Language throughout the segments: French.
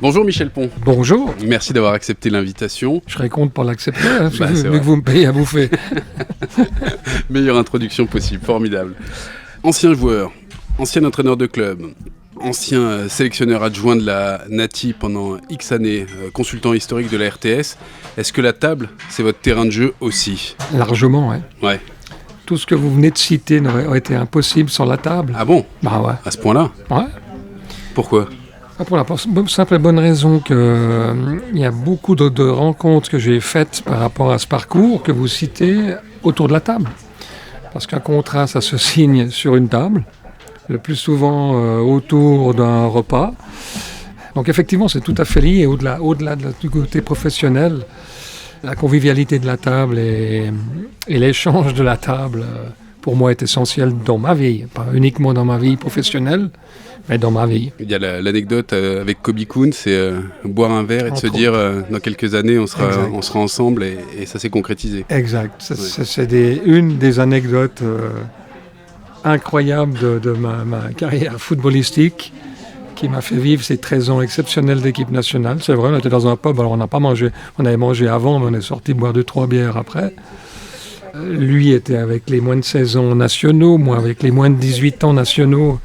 Bonjour Michel Pon. Bonjour. Merci d'avoir accepté l'invitation. Je serais content pour l'accepter, hein, Bah, vu que vous me payez à bouffer. Meilleure introduction possible, formidable. Ancien joueur, ancien entraîneur de club, ancien sélectionneur adjoint de la Nati pendant X années, consultant historique de la RTS. Est-ce que la table, c'est votre terrain de jeu aussi ? Largement, ouais. Ouais. Tout ce que vous venez de citer aurait été impossible sans la table. Ah bon ? Bah ouais. À ce point-là ? Ouais. Pourquoi ? Pour la simple et bonne raison que il y a beaucoup de rencontres que j'ai faites par rapport à ce parcours que vous citez autour de la table. Parce qu'un contrat, ça se signe sur une table, le plus souvent autour d'un repas. Donc effectivement, c'est tout à fait lié au-delà du côté professionnel. La convivialité de la table et l'échange de la table, pour moi, est essentiel dans ma vie. Pas uniquement dans ma vie professionnelle, mais dans ma vie. Il y a l'anecdote avec Kobe Koun, c'est boire un verre et de se dire dans quelques années on sera ensemble et ça s'est concrétisé. Exact. C'est une des anecdotes incroyables de ma carrière footballistique qui m'a fait vivre ces 13 ans exceptionnels d'équipe nationale. C'est vrai, on était dans un pub, alors on n'a pas mangé, on avait mangé avant, mais on est sorti boire 2-3 bières après. Lui était avec les moins de 16 ans nationaux, moi avec les moins de 18 ans nationaux.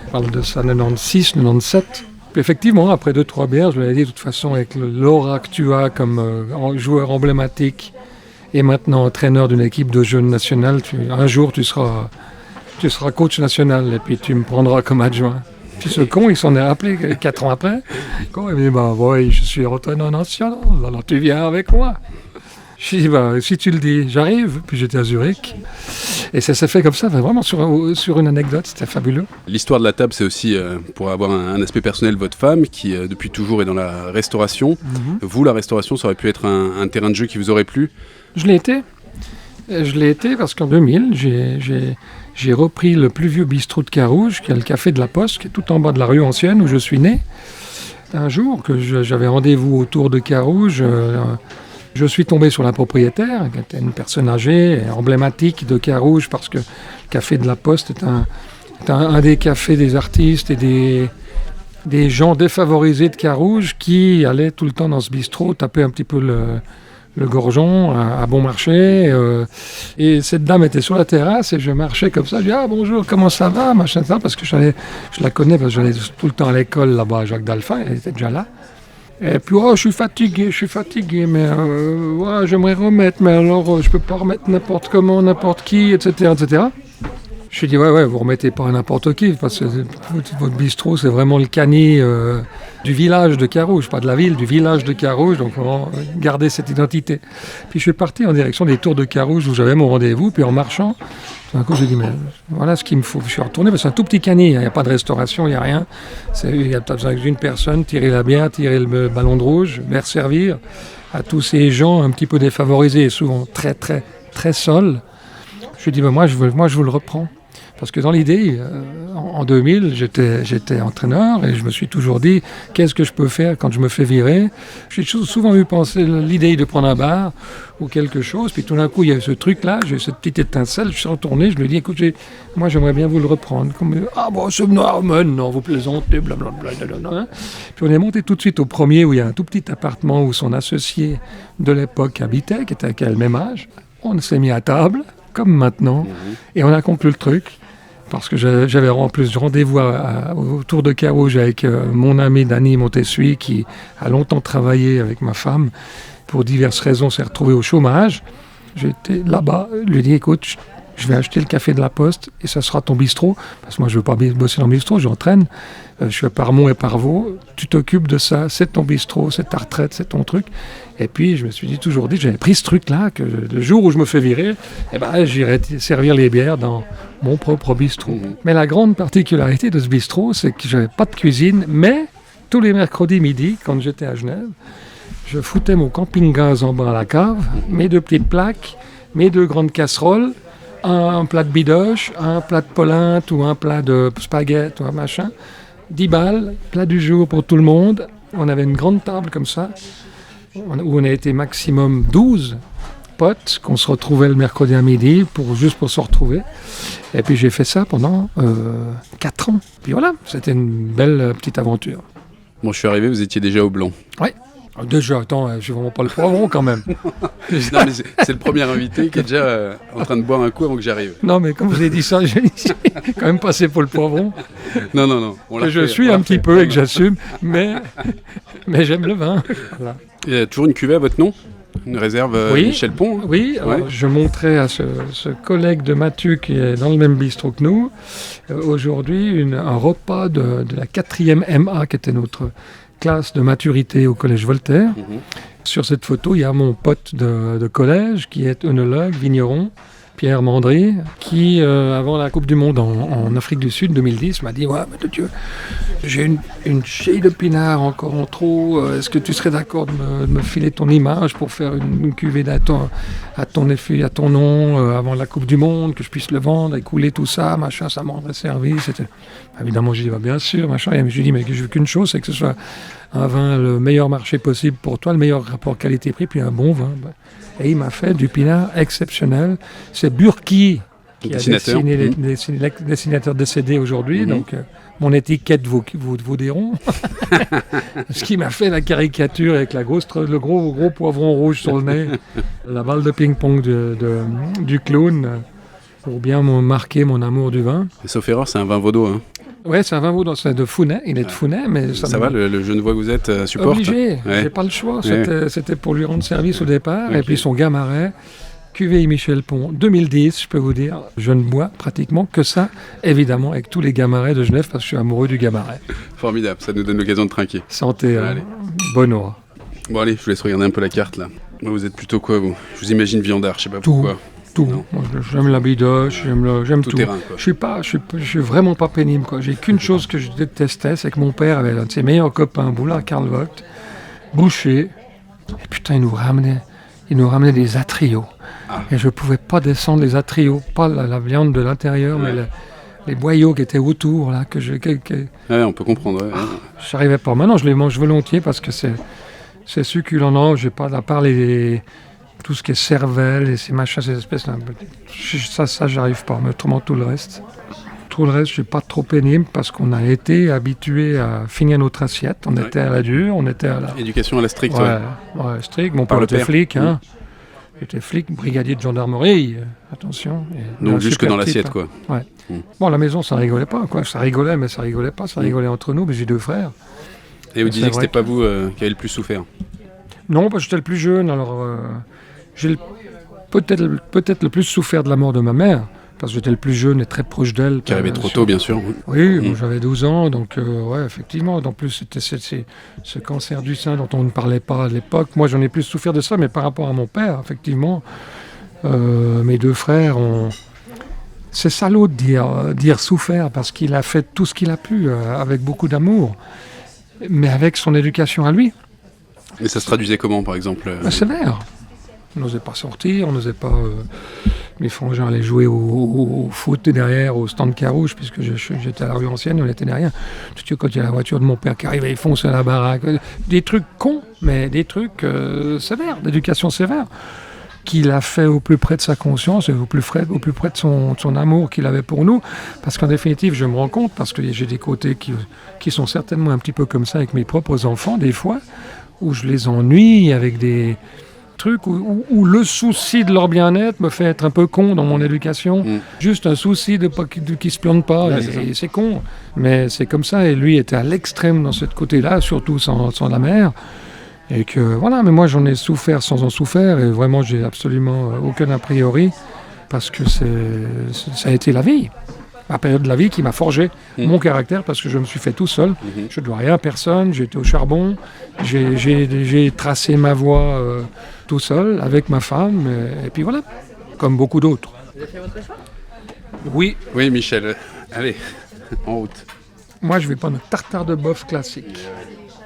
Je parle de ça 96, 97. Puis effectivement, après 2-3 bières, je lui ai dit, de toute façon, avec l'aura que tu as comme joueur emblématique et maintenant entraîneur d'une équipe de jeunes nationale, un jour tu seras coach national et puis tu me prendras comme adjoint. Puis ce con, il s'en est rappelé 4 ans après. Il m'a dit, bah oui, je suis entraîneur national, alors tu viens avec moi. Je lui ai dit, bah, si tu le dis, j'arrive. Puis j'étais à Zurich. Et ça s'est fait comme ça, vraiment sur une anecdote, c'était fabuleux. L'histoire de la table, c'est aussi, pour avoir un aspect personnel, votre femme, qui depuis toujours est dans la restauration. Mm-hmm. Vous, la restauration, ça aurait pu être un terrain de jeu qui vous aurait plu ? Je l'ai été parce qu'en 2000, j'ai repris le plus vieux bistrot de Carouge, qui est le Café de la Poste, qui est tout en bas de la rue ancienne où je suis né. Un jour que j'avais rendez-vous autour de Carouge, je suis tombé sur la propriétaire, qui était une personne âgée, emblématique de Carouge, parce que le Café de la Poste est un des cafés des artistes et des gens défavorisés de Carouge qui allaient tout le temps dans ce bistrot taper un petit peu le gorgeon à bon marché. Et cette dame était sur la terrasse et je marchais comme ça. Je dis « Ah bonjour, comment ça va ?» machin, ça, parce que je la connais, parce que j'allais tout le temps à l'école là-bas à Jacques Dalphin, elle était déjà là. Et puis, je suis fatigué, mais ouais, j'aimerais remettre, mais alors je peux pas remettre n'importe comment, n'importe qui, etc., etc. Je lui ai dit, ouais, vous remettez pas n'importe qui, parce que votre bistrot, c'est vraiment le cani du village de Carouge, pas de la ville, du village de Carouge, donc vraiment garder cette identité. Puis je suis parti en direction des Tours de Carouge, où j'avais mon rendez-vous, puis en marchant, tout d'un coup, j'ai dit, mais voilà ce qu'il me faut. Je suis retourné, parce que c'est un tout petit cani, il n'y a pas de restauration, il n'y a rien. Il y a peut-être besoin d'une personne, tirer la bière, tirer le ballon de rouge, vers servir à tous ces gens un petit peu défavorisés, et souvent très, très, très sols. Je lui ai dit, moi, je vous le reprends. Parce que dans l'idée, en 2000, j'étais entraîneur et je me suis toujours dit, qu'est-ce que je peux faire quand je me fais virer ? J'ai souvent eu penser l'idée de prendre un bar ou quelque chose, puis tout d'un coup, il y a eu ce truc-là, j'ai eu cette petite étincelle, je suis retourné, je lui ai dit, écoute, moi j'aimerais bien vous le reprendre. Ah bon, c'est non, vous plaisantez, blablabla. Hein. Puis on est monté tout de suite au premier, où il y a un tout petit appartement où son associé de l'époque habitait, qui était à le même âge. On s'est mis à table, comme maintenant, et on a conclu le truc. Parce que j'avais en plus rendez-vous autour de Carouge avec mon ami Danny Montessuie, qui a longtemps travaillé avec ma femme. Pour diverses raisons, s'est retrouvé au chômage. J'étais là-bas, lui ai dit, écoute, je vais acheter le Café de la Poste et ça sera ton bistrot. Parce que moi, je ne veux pas bosser dans le bistrot, j'entraîne. Je suis à Parmont et Parvaux. Tu t'occupes de ça, c'est ton bistrot, c'est ta retraite, c'est ton truc. Et puis, je me suis toujours dit, j'avais pris ce truc-là, que le jour où je me fais virer, j'irai servir les bières dans mon propre bistrot. Mais la grande particularité de ce bistrot, c'est que je n'avais pas de cuisine, mais tous les mercredis midi, quand j'étais à Genève, je foutais mon camping-gaz en bas à la cave, mes 2 petites plaques, mes 2 grandes casseroles, un plat de bidoche, un plat de polenta ou un plat de spaghettes ou un machin, 10 balles, plat du jour pour tout le monde. On avait une grande table comme ça, où on a été maximum 12 potes, qu'on se retrouvait le mercredi à midi, juste pour se retrouver. Et puis j'ai fait ça pendant 4 ans. Puis voilà, c'était une belle petite aventure. Bon, je suis arrivé, vous étiez déjà au blanc. Oui. Déjà, attends, je suis vraiment pas le poivron quand même. Non, mais c'est le premier invité qui est déjà en train de boire un coup avant que j'arrive. Non, mais comme vous avez dit ça, j'ai quand même passé pour le poivron. Non. Que je suis un petit peu et que j'assume, mais j'aime le vin. Voilà. Il y a toujours une cuvée à votre nom? Une réserve Michel Pont, hein? Oui, alors je montrais à ce collègue de Mathieu qui est dans le même bistrot que nous, aujourd'hui un repas de la 4e MA, qui était notre classe de maturité au Collège Voltaire. Sur cette photo, il y a mon pote de collège qui est œnologue, vigneron, Pierre Mandry, qui, avant la Coupe du Monde en Afrique du Sud 2010, m'a dit « Ouais, mais de Dieu, j'ai une chai de pinard encore en trop. Est-ce que tu serais d'accord de me filer ton image pour faire une cuvée à ton effet, à ton nom, avant la Coupe du Monde, que je puisse le vendre, écouler tout ça, machin, ça me rendrait service. » Évidemment, j'ai dit bah, « Bien sûr, machin. » Et je lui ai dit « Mais je veux qu'une chose, c'est que ce soit un vin le meilleur marché possible pour toi, le meilleur rapport qualité-prix, puis un bon vin. » Et il m'a fait du pinard exceptionnel. C'est Burki qui a dessiné les dessinateurs décédés aujourd'hui. Donc, mon étiquette vous diront. Ce qui m'a fait la caricature avec le gros poivron rouge sur le nez, la balle de ping-pong du clown, pour bien marquer mon amour du vin. Et sauf erreur, c'est un vin vaudois. Hein. Oui, c'est un vin vaudois, c'est de Founet, il est de Founet. Mais ça va, le Genevois que vous êtes supporte? Obligé, j'ai pas le choix, c'était pour lui rendre service au départ, et puis son Gamaret, cuvée Michel Pont 2010, je peux vous dire, je ne bois pratiquement que ça, évidemment, avec tous les Gamarets de Genève, parce que je suis amoureux du Gamaret. Formidable, ça nous donne l'occasion de trinquer. Santé, bonne aura. Bon allez, je vous laisse regarder un peu la carte là. Vous êtes plutôt quoi vous? Je vous imagine viandard, je sais pas pourquoi. Tout. Moi, j'aime la bidoche, j'aime tout. Terrain, quoi. Je suis vraiment pas pénible, quoi. J'ai qu'une chose que je détestais, c'est que mon père avait l'un de ses meilleurs copains, Boulard Karl Vogt, boucher. Et putain, il nous ramenait des atrios. Et je pouvais pas descendre les atrios, pas la viande de l'intérieur, mais les boyaux qui étaient autour, là, Ouais, on peut comprendre. J'arrivais pas. Maintenant, je les mange volontiers parce que c'est succulent. Non, j'ai pas, à part tout ce qui est cervelle et ces machins, ces espèces là. Ça, j'arrive pas. Mais autrement, tout le reste, je suis pas trop pénible parce qu'on a été habitué à finir notre assiette. On était à la dure, on était à la... Éducation à la stricte, ouais, strict. Mon père était flic, hein. J'étais flic, brigadier de gendarmerie, attention. Donc jusque dans l'assiette, quoi. Ouais. Bon, à la maison, ça rigolait pas, quoi. Ça rigolait, mais ça rigolait pas. Ça rigolait entre nous, mais j'ai 2 frères. Et vous disiez que c'était pas vous qui avez le plus souffert? Non, parce que j'étais le plus jeune, alors... J'ai peut-être le plus souffert de la mort de ma mère, parce que j'étais le plus jeune et très proche d'elle. Qui arrivait trop tôt, bien sûr. Oui, bon, j'avais 12 ans, donc effectivement. En plus, c'était ce cancer du sein dont on ne parlait pas à l'époque. Moi, j'en ai plus souffert de ça, mais par rapport à mon père, effectivement, mes 2 frères ont... C'est salaud de dire souffert, parce qu'il a fait tout ce qu'il a pu, avec beaucoup d'amour, mais avec son éducation à lui. Et ça se traduisait comment, par exemple Sévère. On n'osait pas sortir, on n'osait pas... mes frangins allaient jouer au foot derrière, au stand Carouge, puisque j'étais à la rue Ancienne, on était derrière. Tout de suite, quand il y a la voiture de mon père qui arrive, il fonce à la baraque. Des trucs cons, mais des trucs sévères, d'éducation sévère, qu'il a fait au plus près de sa conscience et au plus près de son amour qu'il avait pour nous. Parce qu'en définitive, je me rends compte, parce que j'ai des côtés qui sont certainement un petit peu comme ça avec mes propres enfants, des fois, où je les ennuie avec des... trucs où le souci de leur bien-être me fait être un peu con dans mon éducation. Juste un souci qu'ils se plantent pas. Et c'est con. Mais c'est comme ça. Et lui était à l'extrême dans ce côté-là, surtout sans la mère. Et que voilà, mais moi j'en ai souffert sans en souffrir. Et vraiment, j'ai absolument aucun a priori. Parce que ça a été la vie. La période de la vie qui m'a forgé mon caractère, parce que je me suis fait tout seul. Je ne dois rien à personne, j'étais au charbon, j'ai tracé ma voie tout seul, avec ma femme, et puis voilà, comme beaucoup d'autres. Vous avez fait votre choix? Oui. Oui, Michel, allez, en route. Moi, je vais prendre un tartare de bœuf classique,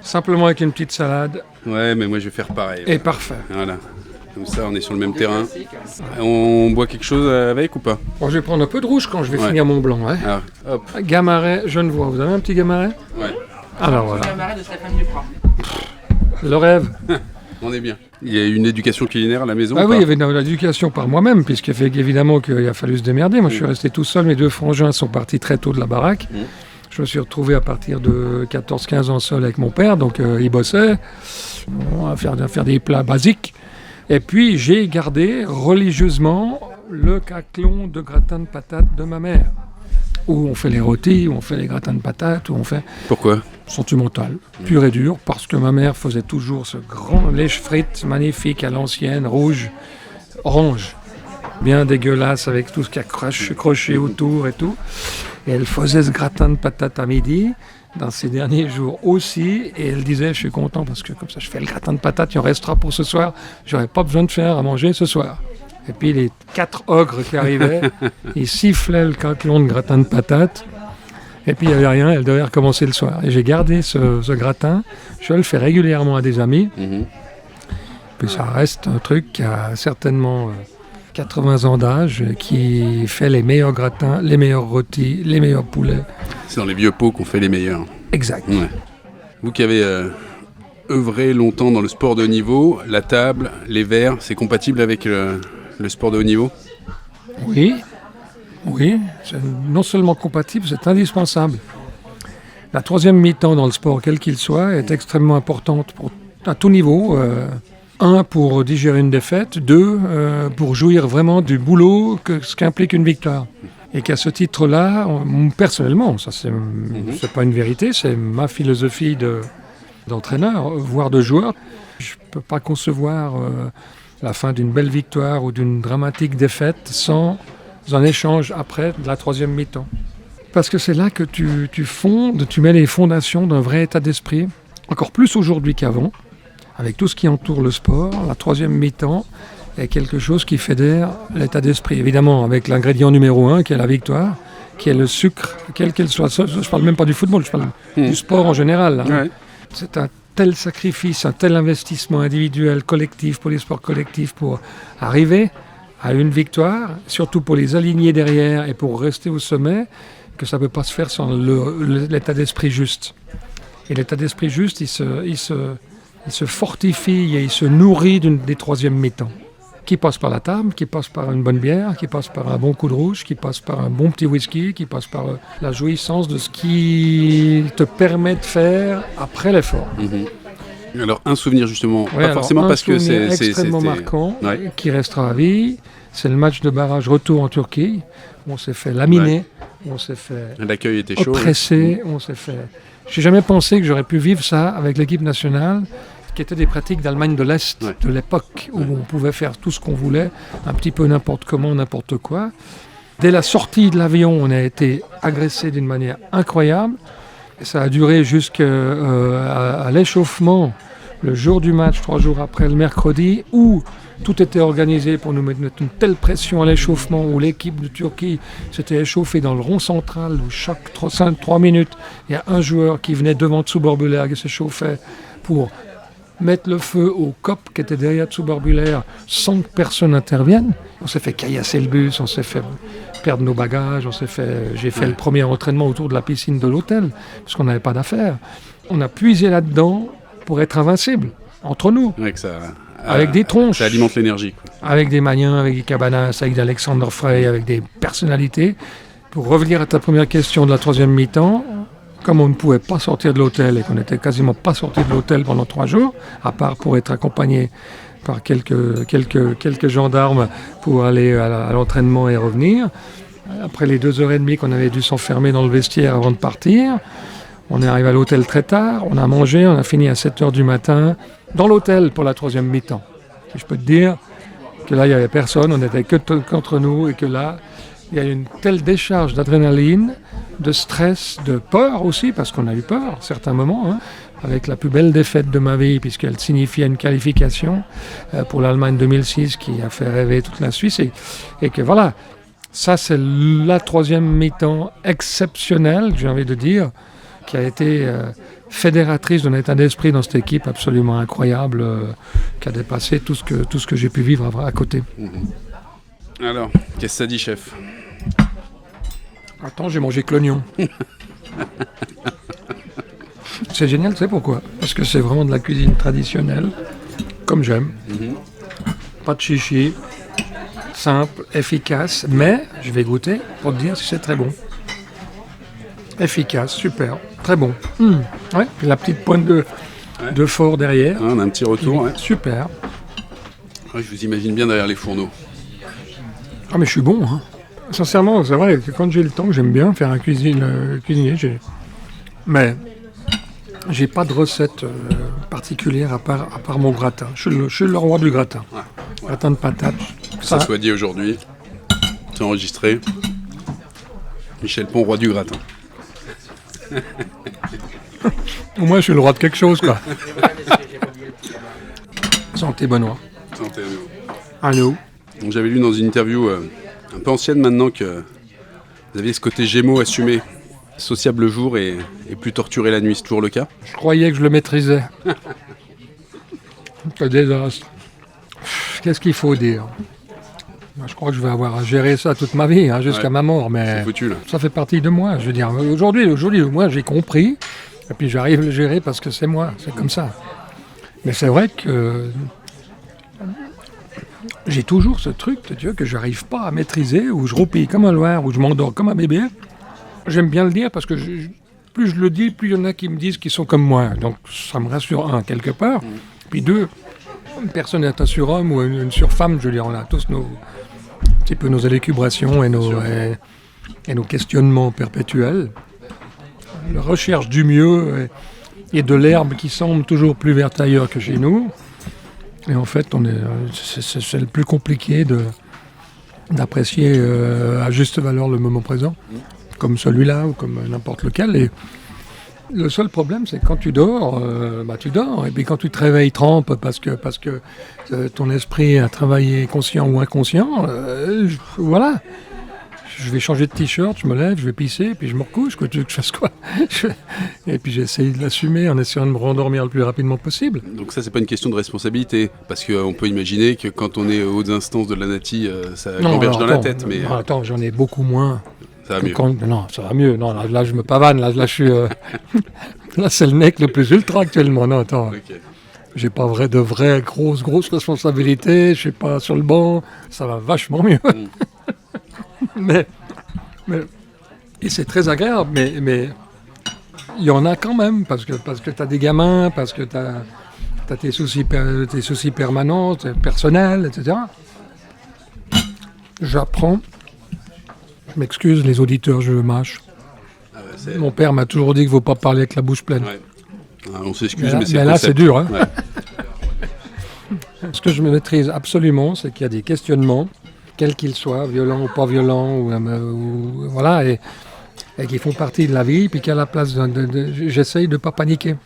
simplement avec une petite salade. Ouais, mais moi je vais faire pareil. Et parfait. Voilà. Comme ça, on est sur le même terrain. On boit quelque chose avec ou pas? Bon, je vais prendre un peu de rouge quand je vais finir mon blanc. Hein. Alors, hop. Gamaret, Genevois. Vous avez un petit Gamaret? Ouais. Alors voilà. Gamaret de Stéphane Duprat. Le rêve. On est bien. Il y a une éducation culinaire à la maison? Ah oui, il y avait de l'éducation par moi-même, puisqu'il fait évidemment qu'il a fallu se démerder. Moi, je suis resté tout seul. Mes 2 frangins sont partis très tôt de la baraque. Je me suis retrouvé à partir de 14-15 ans seul avec mon père, donc il bossait, à faire des plats basiques. Et puis j'ai gardé religieusement le caclon de gratin de patates de ma mère, où on fait les rôtis, où on fait les gratins de patates, où on fait... Pourquoi ? Sentimental, pur et dur, parce que ma mère faisait toujours ce grand lèche frites magnifique à l'ancienne, rouge, orange, bien dégueulasse avec tout ce qui a croché autour et tout. Et elle faisait ce gratin de patates à midi, dans ces derniers jours aussi, et elle disait, je suis content parce que comme ça je fais le gratin de patates, il en restera pour ce soir, j'aurai pas besoin de faire à manger ce soir. Et puis les 4 ogres qui arrivaient, ils sifflaient le caclon de gratin de patates, et puis il n'y avait rien, elle devait recommencer le soir. Et j'ai gardé ce gratin, je le fais régulièrement à des amis, puis ça reste un truc qui a certainement 80 ans d'âge, qui fait les meilleurs gratins, les meilleurs rôtis, les meilleurs poulets. C'est dans les vieux pots qu'on fait les meilleurs. Exact. Ouais. Vous qui avez œuvré longtemps dans le sport de haut niveau, la table, les verres, c'est compatible avec le sport de haut niveau ? Oui, c'est non seulement compatible, c'est indispensable. La troisième mi-temps dans le sport, quel qu'il soit, est extrêmement importante à tout niveau. 1, pour digérer une défaite. 2, pour jouir vraiment du boulot ce qu'implique une victoire. Et qu'à ce titre-là, personnellement, ça c'est pas une vérité, c'est ma philosophie d'entraîneur, voire de joueur. Je ne peux pas concevoir la fin d'une belle victoire ou d'une dramatique défaite sans un échange après de la troisième mi-temps. Parce que c'est là que tu mets les fondations d'un vrai état d'esprit, encore plus aujourd'hui qu'avant, avec tout ce qui entoure le sport. La troisième mi-temps est quelque chose qui fédère l'état d'esprit. Évidemment, avec l'ingrédient numéro 1, qui est la victoire, qui est le sucre, quel qu'elle soit. Je ne parle même pas du football, je parle du sport en général. Hein. Ouais. C'est un tel sacrifice, un tel investissement individuel, collectif, pour les sports collectifs, pour arriver à une victoire, surtout pour les aligner derrière et pour rester au sommet, que ça ne peut pas se faire sans l'état d'esprit juste. Et l'état d'esprit juste, il se fortifie et il se nourrit des troisièmes mi-temps, qui passe par la table, qui passe par une bonne bière, qui passe par un bon coup de rouge, qui passe par un bon petit whisky, qui passe par la jouissance de ce qui te permet de faire après l'effort. Alors un souvenir justement, pas forcément parce que c'est extrêmement marquant, qui restera à vie, c'est le match de barrage retour en Turquie, où on s'est fait laminer, où on s'est fait l'accueil était chaud, oppresser, on s'est fait... J'ai jamais pensé que j'aurais pu vivre ça avec l'équipe nationale, qui étaient des pratiques d'Allemagne de l'Est de l'époque, où on pouvait faire tout ce qu'on voulait, un petit peu n'importe comment, n'importe quoi. Dès la sortie de l'avion, on a été agressé d'une manière incroyable. Et ça a duré jusqu'à l'échauffement, le jour du match, 3 jours après, le mercredi, où tout était organisé pour nous mettre une telle pression à l'échauffement, où l'équipe de Turquie s'était échauffée dans le rond central, où chaque 3 minutes, il y a un joueur qui venait devant Tsouborbulair et s'échauffait pour mettre le feu au COP qui était derrière Tsouborbulair sans que personne n'intervienne. On s'est fait caillasser le bus, on s'est fait perdre nos bagages, j'ai fait le premier entraînement autour de la piscine de l'hôtel, parce qu'on n'avait pas d'affaires. On a puisé là-dedans pour être invincible, entre nous. Avec des tronches. Ça alimente l'énergie. Avec des Maniens, avec des Cabanas, avec d'Alexander Frey, avec des personnalités. Pour revenir à ta première question de la troisième mi-temps, comme on ne pouvait pas sortir de l'hôtel et qu'on n'était quasiment pas sorti de l'hôtel pendant 3 jours, à part pour être accompagné par quelques gendarmes pour aller à l'entraînement et revenir. Après les 2h30 qu'on avait dû s'enfermer dans le vestiaire avant de partir, on est arrivé à l'hôtel très tard, on a mangé, on a fini à 7h du matin dans l'hôtel pour la troisième mi-temps. Et je peux te dire que là, il n'y avait personne, on n'était qu'entre nous et que là, il y a une telle décharge d'adrénaline, de stress, de peur aussi, parce qu'on a eu peur à certains moments, avec la plus belle défaite de ma vie, puisqu'elle signifiait une qualification pour l'Allemagne 2006 qui a fait rêver toute la Suisse. Et que voilà, ça c'est la troisième mi-temps exceptionnelle, j'ai envie de dire, qui a été fédératrice d'un état d'esprit dans cette équipe absolument incroyable, qui a dépassé tout ce que j'ai pu vivre à côté. Alors, qu'est-ce que ça dit, chef ? Attends, j'ai mangé que l'oignon. C'est génial, tu sais pourquoi ? Parce que c'est vraiment de la cuisine traditionnelle, comme j'aime. Pas de chichi, simple, efficace, mais je vais goûter pour te dire si c'est très bon. efficace, super, très bon. Ouais, puis la petite pointe de fort derrière. On a un petit retour. Ouais. Super. Ouais, je vous imagine bien derrière les fourneaux. Ah mais je suis bon. Hein. Sincèrement, c'est vrai que quand j'ai le temps, j'aime bien faire un cuisinier. Mais j'ai pas de recette particulière à part mon gratin. Je suis le roi du gratin. Ouais. Gratin de patates. Que ça soit dit aujourd'hui. C'est enregistré. Michel Pon, roi du gratin. Au moins, je suis le roi de quelque chose, quoi. Santé, Benoît. Santé à nous. À nous. Donc, j'avais lu dans une interview un peu ancienne maintenant que vous aviez ce côté Gémeaux assumé, sociable le jour et plus torturé la nuit. C'est toujours le cas? Je croyais que je le maîtrisais. Quel désastre. Qu'est-ce qu'il faut dire? Je crois que je vais avoir à gérer ça toute ma vie, jusqu'à ma mort, mais c'est foutu, là. Ça fait partie de moi. Je veux dire, aujourd'hui, moi, j'ai compris, et puis j'arrive à le gérer parce que c'est moi, c'est comme ça. Mais c'est vrai que j'ai toujours ce truc, tu vois, que je n'arrive pas à maîtriser, où je roupille comme un loir, où je m'endors comme un bébé. J'aime bien le dire parce que plus je le dis, plus il y en a qui me disent qu'ils sont comme moi. Donc ça me rassure, un, quelque part. Puis deux, personne n'est un surhomme ou une surfemme, je veux dire, on a tous un petit peu nos élucubrations et nos questionnements perpétuels. La recherche du mieux et de l'herbe qui semble toujours plus verte ailleurs que chez nous. Et en fait, c'est le plus compliqué d'apprécier à juste valeur le moment présent, comme celui-là ou comme n'importe lequel. Et le seul problème, c'est que quand tu dors, tu dors. Et puis quand tu te réveilles trempe parce que ton esprit a travaillé conscient ou inconscient, voilà. Je vais changer de t-shirt, je me lève, je vais pisser, puis je me recouche. Quoi, tu veux que je fasse quoi? Et puis j'essaye de l'assumer en essayant de me rendormir le plus rapidement possible. Donc ça, c'est pas une question de responsabilité, parce qu'on peut imaginer que quand on est aux hautes instances de la nati, ça converge dans la tête. Mais attends, j'en ai beaucoup moins. Ça va mieux. Non, ça va mieux. Non, là je me pavane. Là, je suis. Là, c'est le mec le plus ultra actuellement. Non, attends. Okay. J'ai pas de vraies grosses responsabilités. Je suis pas sur le banc. Ça va vachement mieux. mais et c'est très agréable. Mais il y en a quand même parce que t'as des gamins, parce que t'as tes soucis permanents, personnels, etc. J'apprends. Je m'excuse, les auditeurs, je mâche. Mon père m'a toujours dit qu'il ne faut pas parler avec la bouche pleine. Ouais. On s'excuse, mais c'est mais là, c'est dur. Hein. Ouais. Ce que je me maîtrise absolument, c'est qu'il y a des questionnements, quels qu'ils soient, violents ou pas violents, voilà, et qui font partie de la vie, puis qu'à la place j'essaye de ne pas paniquer.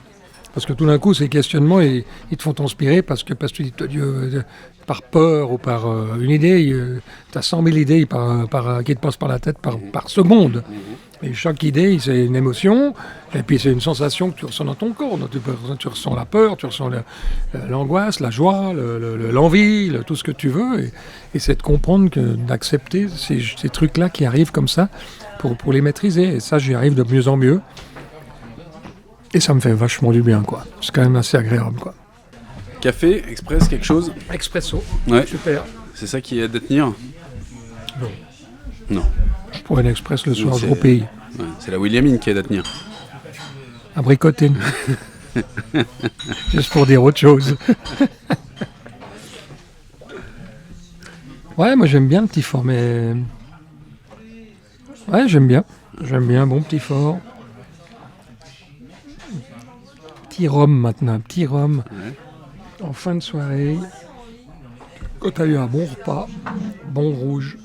Parce que tout d'un coup, ces questionnements, ils te font transpirer parce que par peur ou par une idée, tu as 100 000 idées qui te passent par la tête par seconde. Et chaque idée, c'est une émotion, et puis c'est une sensation que tu ressens dans ton corps. Donc, tu ressens la peur, tu ressens l'angoisse, la joie, l'envie, tout ce que tu veux. Et c'est de comprendre, d'accepter ces trucs-là qui arrivent comme ça pour les maîtriser. Et ça, j'y arrive de mieux en mieux. Et ça me fait vachement du bien, quoi. C'est quand même assez agréable, quoi. Café, express, quelque chose? Expresso. Ouais. Super. C'est ça qui aide à tenir? Non. Non. Je pourrais l'express le soir, je vais au pays. Ouais, c'est la Williamine qui aide à tenir. Abricotine. Juste pour dire autre chose. Ouais, moi j'aime bien le petit fort, mais... Ouais, j'aime bien. J'aime bien un bon petit fort. Petit rhum maintenant, un petit rhum. Ouais. En fin de soirée, quand tu as eu un bon repas, bon rouge,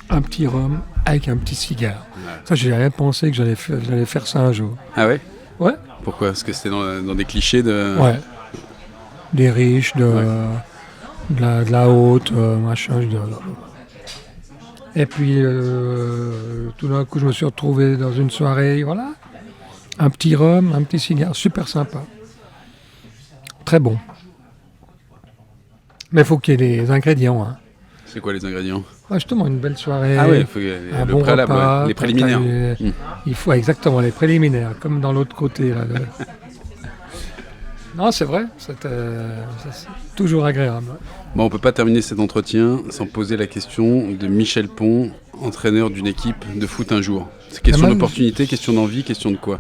un petit rhum avec un petit cigare. Ouais. Ça, j'ai rien pensé que j'allais faire ça un jour. Ah ouais? Ouais. Pourquoi? Parce que c'était dans des clichés de... Ouais. Des riches, de la haute, machin. Et puis, tout d'un coup, je me suis retrouvé dans une soirée, voilà. Un petit rhum, un petit cigare, super sympa. Très bon. Mais il faut qu'il y ait des ingrédients. Hein. C'est quoi les ingrédients? Justement, une belle soirée, ah ouais, faut un bon préalable, repas. les préliminaires. Il faut exactement les préliminaires, comme dans l'autre côté. Là, Non, c'est vrai, c'est toujours agréable. Bon, on ne peut pas terminer cet entretien sans poser la question de Michel Pon, entraîneur d'une équipe de foot un jour. C'est question d'opportunité, question d'envie, question de quoi?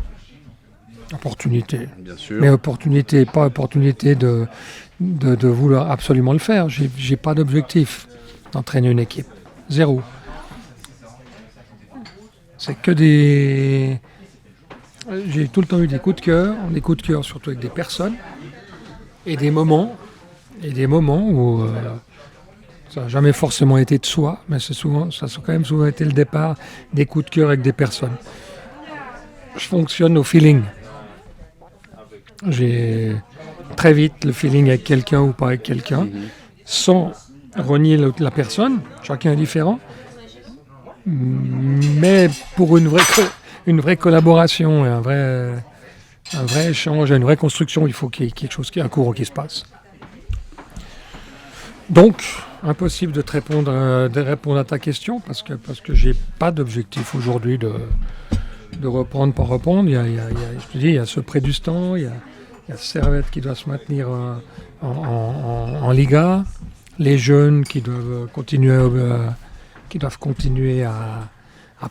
Opportunité. Bien sûr. Mais opportunité, pas opportunité de vouloir absolument le faire. J'ai pas d'objectif d'entraîner une équipe. Zéro. C'est que des... J'ai tout le temps eu des coups de cœur surtout avec des personnes et des moments où ça n'a jamais forcément été de soi, mais ça a quand même souvent été le départ des coups de cœur avec des personnes. Je fonctionne au feeling. J'ai très vite le feeling avec quelqu'un ou pas avec quelqu'un, sans renier la personne, chacun est différent, mais pour une vraie collaboration et un vrai échange, une vraie construction, il faut qu'il y ait quelque chose, un courant qui se passe. Donc, impossible de répondre à ta question parce que j'ai pas d'objectif aujourd'hui de reprendre par reprendre. Je te dis, il y a ce prêt du stand, il y a Servette qui doit se maintenir en Liga, les jeunes qui doivent continuer à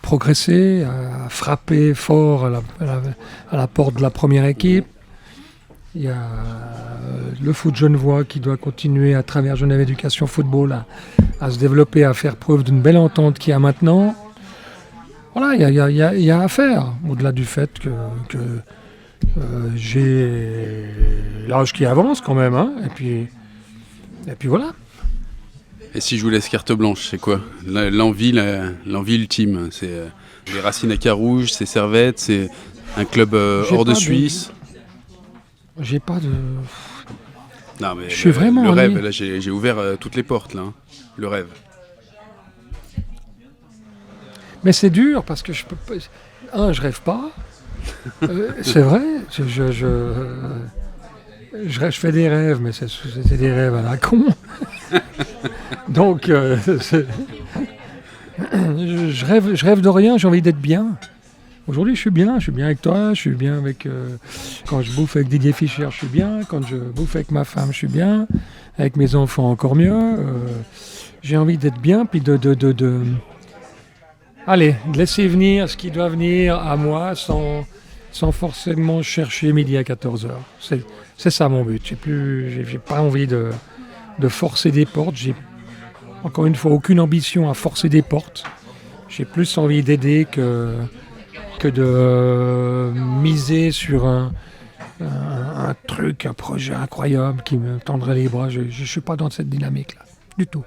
progresser, à frapper fort à la porte de la première équipe. Il y a le foot genevois qui doit continuer à travers Genève Éducation Football à se développer, à faire preuve d'une belle entente qu'il y a maintenant. Voilà, il y a à faire, au-delà du fait que j'ai l'âge qui avance quand même, hein, et puis voilà. Et si je vous laisse carte blanche, c'est quoi l'envie ultime? C'est des racines à Carouge, c'est Servette, c'est un club hors de Suisse? J'ai pas de... Non, mais je suis vraiment le rêve, là j'ai ouvert toutes les portes, là, hein. Le rêve. Mais c'est dur parce que je peux pas... je rêve pas. C'est vrai, je fais des rêves, mais c'est des rêves à la con. Donc, je rêve de rien, j'ai envie d'être bien. Aujourd'hui, je suis bien avec toi, je suis bien avec... quand je bouffe avec Didier Fischer, je suis bien. Quand je bouffe avec ma femme, je suis bien. Avec mes enfants, encore mieux. J'ai envie d'être bien, puis Allez, de laisser venir ce qui doit venir à moi sans forcément chercher midi à 14h. C'est ça mon but. J'ai pas envie de forcer des portes. J'ai encore une fois aucune ambition à forcer des portes. J'ai plus envie d'aider que de miser sur un truc, un projet incroyable qui me tendrait les bras. Je ne suis pas dans cette dynamique-là, du tout.